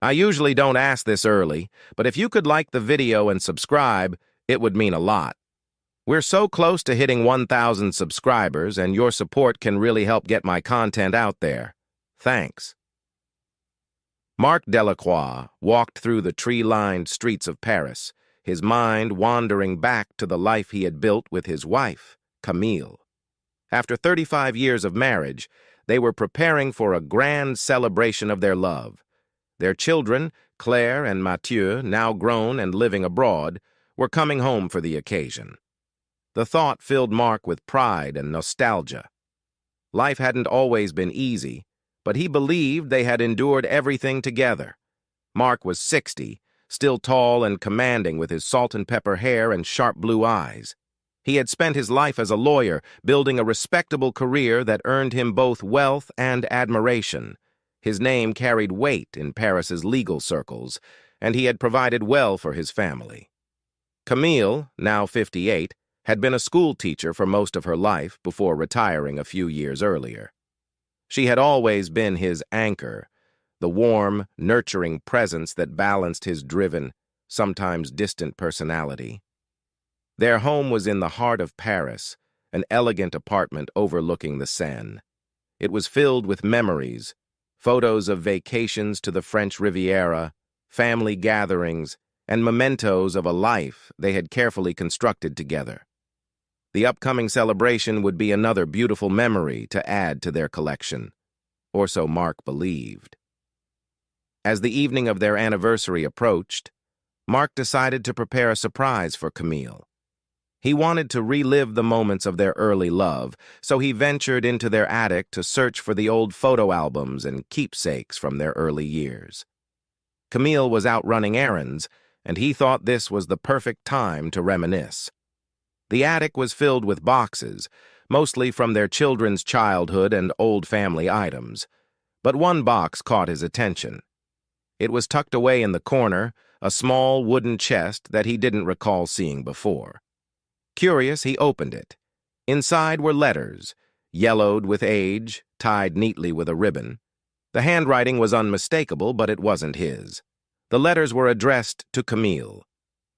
I usually don't ask this early, but if you could like the video and subscribe, it would mean a lot. We're so close to hitting 1,000 subscribers, and your support can really help get my content out there. Thanks. Marc Delacroix walked through the tree-lined streets of Paris, his mind wandering back to the life he had built with his wife, Camille. After 35 years of marriage, they were preparing for a grand celebration of their love. Their children, Claire and Mathieu, now grown and living abroad, were coming home for the occasion. The thought filled Marc with pride and nostalgia. Life hadn't always been easy, but he believed they had endured everything together. Marc was 60, still tall and commanding with his salt-and-pepper hair and sharp blue eyes. He had spent his life as a lawyer, building a respectable career that earned him both wealth and admiration. His name carried weight in Paris's legal circles, and he had provided well for his family. Camille, now 58, had been a school teacher for most of her life before retiring a few years earlier. She had always been his anchor, the warm, nurturing presence that balanced his driven, sometimes distant personality. Their home was in the heart of Paris, an elegant apartment overlooking the Seine. It was filled with memories, photos of vacations to the French Riviera, family gatherings, and mementos of a life they had carefully constructed together. The upcoming celebration would be another beautiful memory to add to their collection, or so Marc believed. As the evening of their anniversary approached, Marc decided to prepare a surprise for Camille. He wanted to relive the moments of their early love, so he ventured into their attic to search for the old photo albums and keepsakes from their early years. Camille was out running errands, and he thought this was the perfect time to reminisce. The attic was filled with boxes, mostly from their children's childhood and old family items. But one box caught his attention. It was tucked away in the corner, a small wooden chest that he didn't recall seeing before. Curious, he opened it. Inside were letters, yellowed with age, tied neatly with a ribbon. The handwriting was unmistakable, but it wasn't his. The letters were addressed to Camille.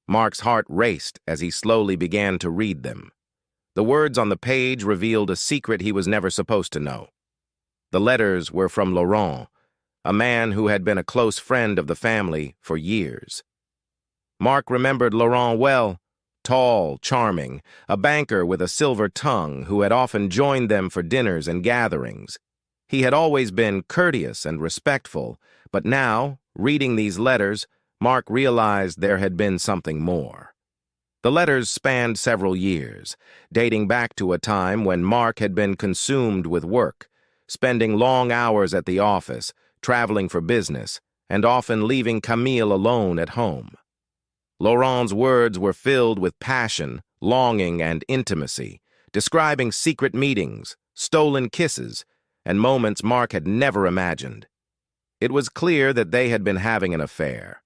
Marc's heart raced as he slowly began to read them. The words on the page revealed a secret he was never supposed to know. The letters were from Laurent, a man who had been a close friend of the family for years. Marc remembered Laurent well, tall, charming, a banker with a silver tongue who had often joined them for dinners and gatherings. He had always been courteous and respectful, but now, reading these letters, Marc realized there had been something more. The letters spanned several years, dating back to a time when Marc had been consumed with work, spending long hours at the office, traveling for business, and often leaving Camille alone at home. Laurent's words were filled with passion, longing, and intimacy, describing secret meetings, stolen kisses, and moments Marc had never imagined. It was clear that they had been having an affair.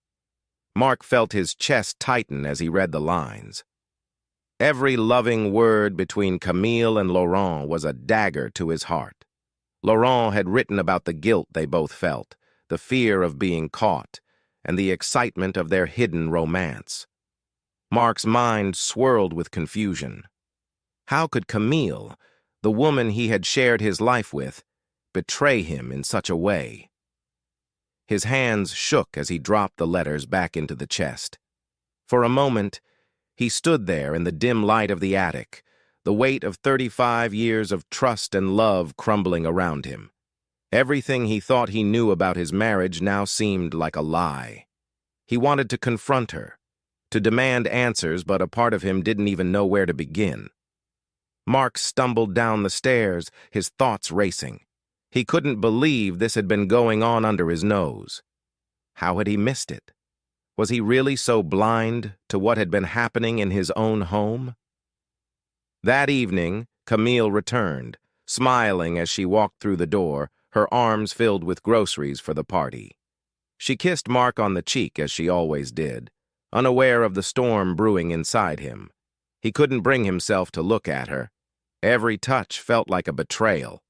Marc felt his chest tighten as he read the lines. Every loving word between Camille and Laurent was a dagger to his heart. Laurent had written about the guilt they both felt, the fear of being caught, and the excitement of their hidden romance. Marc's mind swirled with confusion. How could Camille, the woman he had shared his life with, betray him in such a way? His hands shook as he dropped the letters back into the chest. For a moment, he stood there in the dim light of the attic, the weight of 35 years of trust and love crumbling around him. Everything he thought he knew about his marriage now seemed like a lie. He wanted to confront her, to demand answers, but a part of him didn't even know where to begin. Marc stumbled down the stairs, his thoughts racing. He couldn't believe this had been going on under his nose. How had he missed it? Was he really so blind to what had been happening in his own home? That evening, Camille returned, smiling as she walked through the door, her arms filled with groceries for the party. She kissed Marc on the cheek as she always did, unaware of the storm brewing inside him. He couldn't bring himself to look at her. Every touch felt like a betrayal.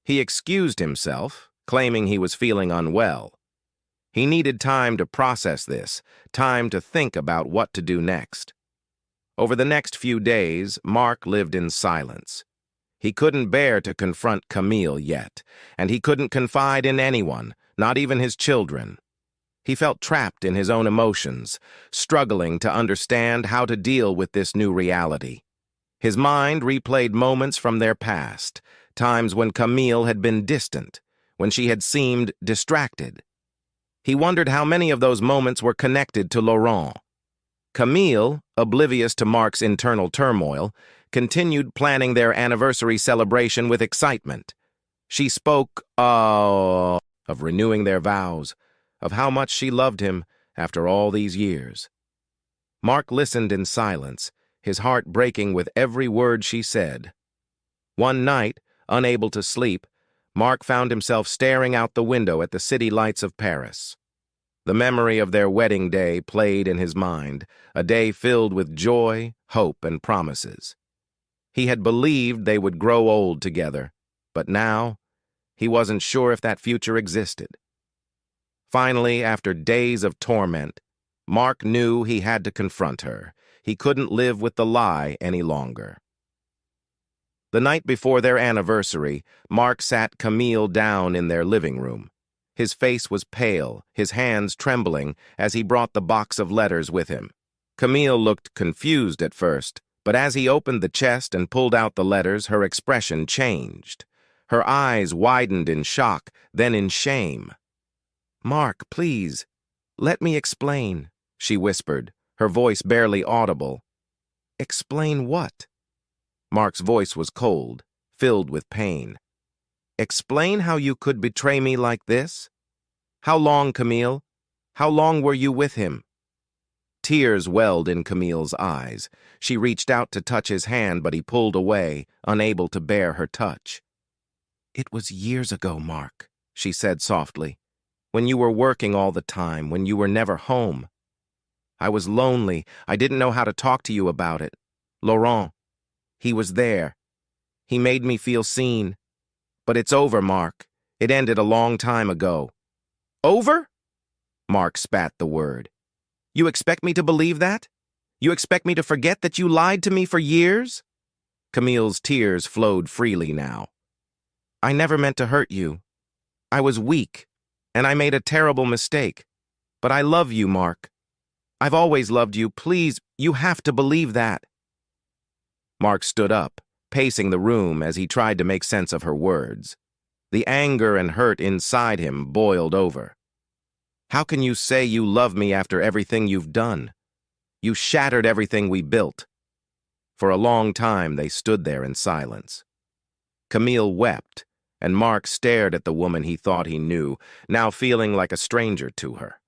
He excused himself, claiming he was feeling unwell. He needed time to process this, time to think about what to do next. Over the next few days, Mark lived in silence. He couldn't bear to confront Camille yet, and he couldn't confide in anyone, not even his children. He felt trapped in his own emotions, struggling to understand how to deal with this new reality. His mind replayed moments from their past, times when Camille had been distant, when she had seemed distracted. He wondered how many of those moments were connected to Laurent. Camille, oblivious to Mark's internal turmoil, continued planning their anniversary celebration with excitement. She spoke of renewing their vows, of how much she loved him after all these years. Mark listened in silence, his heart breaking with every word she said. One night, unable to sleep, Mark found himself staring out the window at the city lights of Paris. The memory of their wedding day played in his mind, a day filled with joy, hope, and promises. He had believed they would grow old together, but now he wasn't sure if that future existed. Finally, after days of torment, Mark knew he had to confront her. He couldn't live with the lie any longer. The night before their anniversary, Mark sat Camille down in their living room. His face was pale, his hands trembling as he brought the box of letters with him. Camille looked confused at first, but as he opened the chest and pulled out the letters, her expression changed. Her eyes widened in shock, then in shame. "Mark, please, let me explain," she whispered, her voice barely audible. "Explain what?" Mark's voice was cold, filled with pain. "Explain how you could betray me like this? How long, Camille? How long were you with him?" Tears welled in Camille's eyes. She reached out to touch his hand, but he pulled away, unable to bear her touch. "It was years ago, Mark," she said softly, "when you were working all the time, when you were never home. I was lonely. I didn't know how to talk to you about it. Laurent, he was there. He made me feel seen. But it's over, Mark. It ended a long time ago." "Over?" Mark spat the word. "You expect me to believe that? You expect me to forget that you lied to me for years?" Camille's tears flowed freely now. "I never meant to hurt you. I was weak, and I made a terrible mistake. But I love you, Mark. I've always loved you. Please, you have to believe that." Mark stood up, pacing the room as he tried to make sense of her words. The anger and hurt inside him boiled over. "How can you say you love me after everything you've done? You shattered everything we built." For a long time they stood there in silence. Camille wept, and Mark stared at the woman he thought he knew, now feeling like a stranger to her.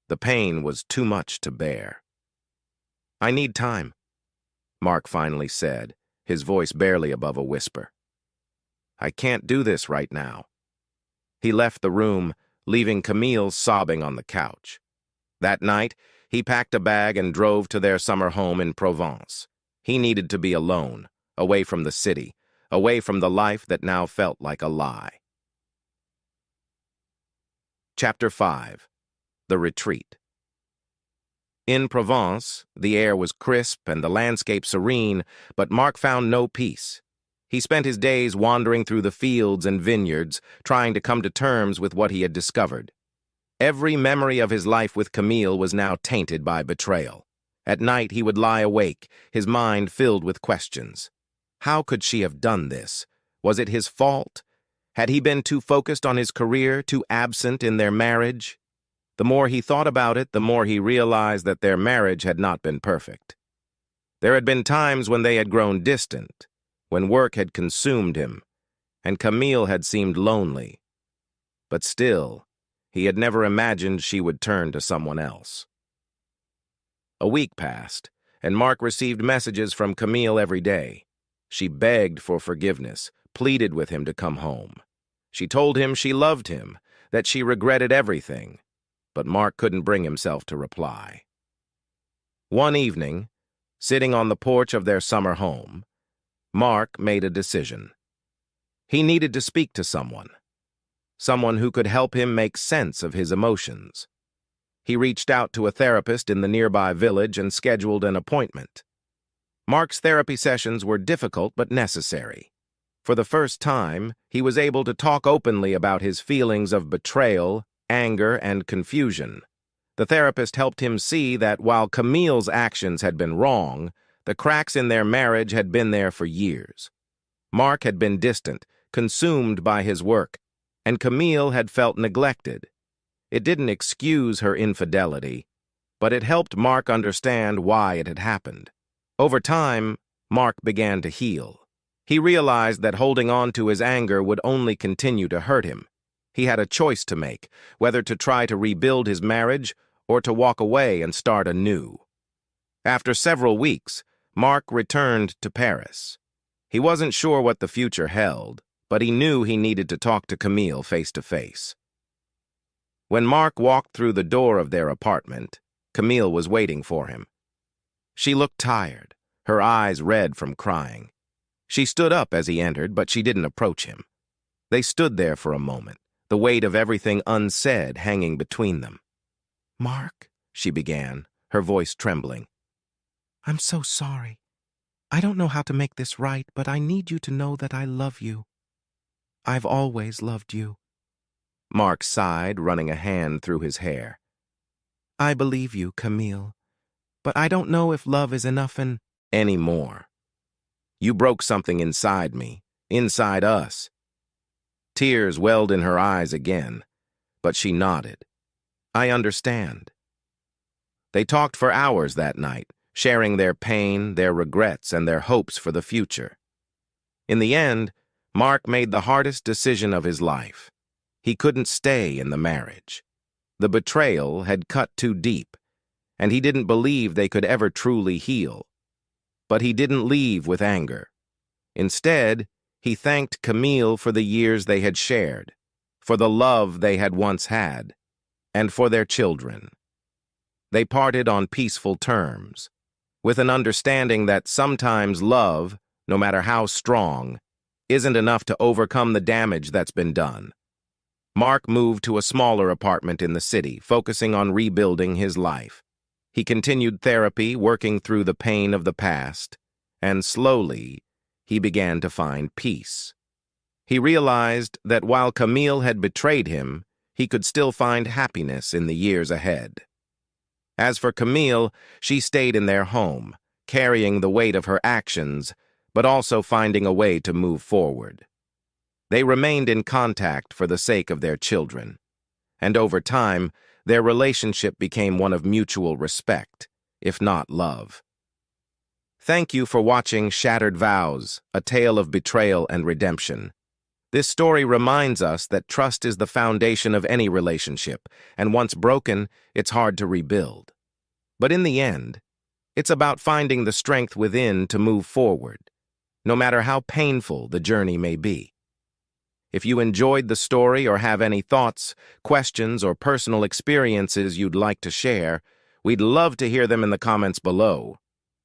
The pain was too much to bear. "I need time," Mark finally said, his voice barely above a whisper. "I can't do this right now." He left the room, leaving Camille sobbing on the couch. That night, he packed a bag and drove to their summer home in Provence. He needed to be alone, away from the city, away from the life that now felt like a lie. Chapter 5. The Retreat. In Provence, the air was crisp and the landscape serene, but Mark found no peace. He spent his days wandering through the fields and vineyards, trying to come to terms with what he had discovered. Every memory of his life with Camille was now tainted by betrayal. At night he would lie awake, his mind filled with questions. How could she have done this? Was it his fault? Had he been too focused on his career, too absent in their marriage? The more he thought about it, the more he realized that their marriage had not been perfect. There had been times when they had grown distant, when work had consumed him, and Camille had seemed lonely. But still, he had never imagined she would turn to someone else. A week passed, and Mark received messages from Camille every day. She begged for forgiveness, pleaded with him to come home. She told him she loved him, that she regretted everything, but Mark couldn't bring himself to reply. One evening, sitting on the porch of their summer home, Mark made a decision. He needed to speak to someone. someone who could help him make sense of his emotions. He reached out to a therapist in the nearby village and scheduled an appointment. Mark's therapy sessions were difficult but necessary. For the first time, he was able to talk openly about his feelings of betrayal, anger, and confusion. The therapist helped him see that while Camille's actions had been wrong, the cracks in their marriage had been there for years. Mark had been distant, consumed by his work, and Camille had felt neglected. It didn't excuse her infidelity, but it helped Mark understand why it had happened. Over time, Mark began to heal. He realized that holding on to his anger would only continue to hurt him. He had a choice to make, whether to try to rebuild his marriage or to walk away and start anew. After several weeks, Mark returned to Paris. He wasn't sure what the future held, but he knew he needed to talk to Camille face to face. When Mark walked through the door of their apartment, Camille was waiting for him. She looked tired, her eyes red from crying. She stood up as he entered, but she didn't approach him. They stood there for a moment, the weight of everything unsaid hanging between them. "Mark," she began, her voice trembling. "I'm so sorry. I don't know how to make this right, but I need you to know that I love you. I've always loved you." Mark sighed, running a hand through his hair. "I believe you, Camille, but I don't know if love is enough anymore. You broke something inside me, inside us." Tears welled in her eyes again, but she nodded. "I understand." They talked for hours that night, sharing their pain, their regrets, and their hopes for the future. In the end, Mark made the hardest decision of his life. He couldn't stay in the marriage. The betrayal had cut too deep, and he didn't believe they could ever truly heal. But he didn't leave with anger. Instead, he thanked Camille for the years they had shared, for the love they had once had, and for their children. They parted on peaceful terms, with an understanding that sometimes love, no matter how strong, isn't enough to overcome the damage that's been done. Mark moved to a smaller apartment in the city, focusing on rebuilding his life. He continued therapy, working through the pain of the past, and slowly, he began to find peace. He realized that while Camille had betrayed him, he could still find happiness in the years ahead. As for Camille, she stayed in their home, carrying the weight of her actions, but also finding a way to move forward. They remained in contact for the sake of their children, and over time, their relationship became one of mutual respect, if not love. Thank you for watching Shattered Vows, a tale of betrayal and redemption. This story reminds us that trust is the foundation of any relationship, and once broken, it's hard to rebuild. But in the end, it's about finding the strength within to move forward, no matter how painful the journey may be. If you enjoyed the story or have any thoughts, questions, or personal experiences you'd like to share, we'd love to hear them in the comments below.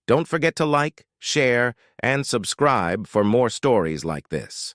Don't forget to like, share, and subscribe for more stories like this.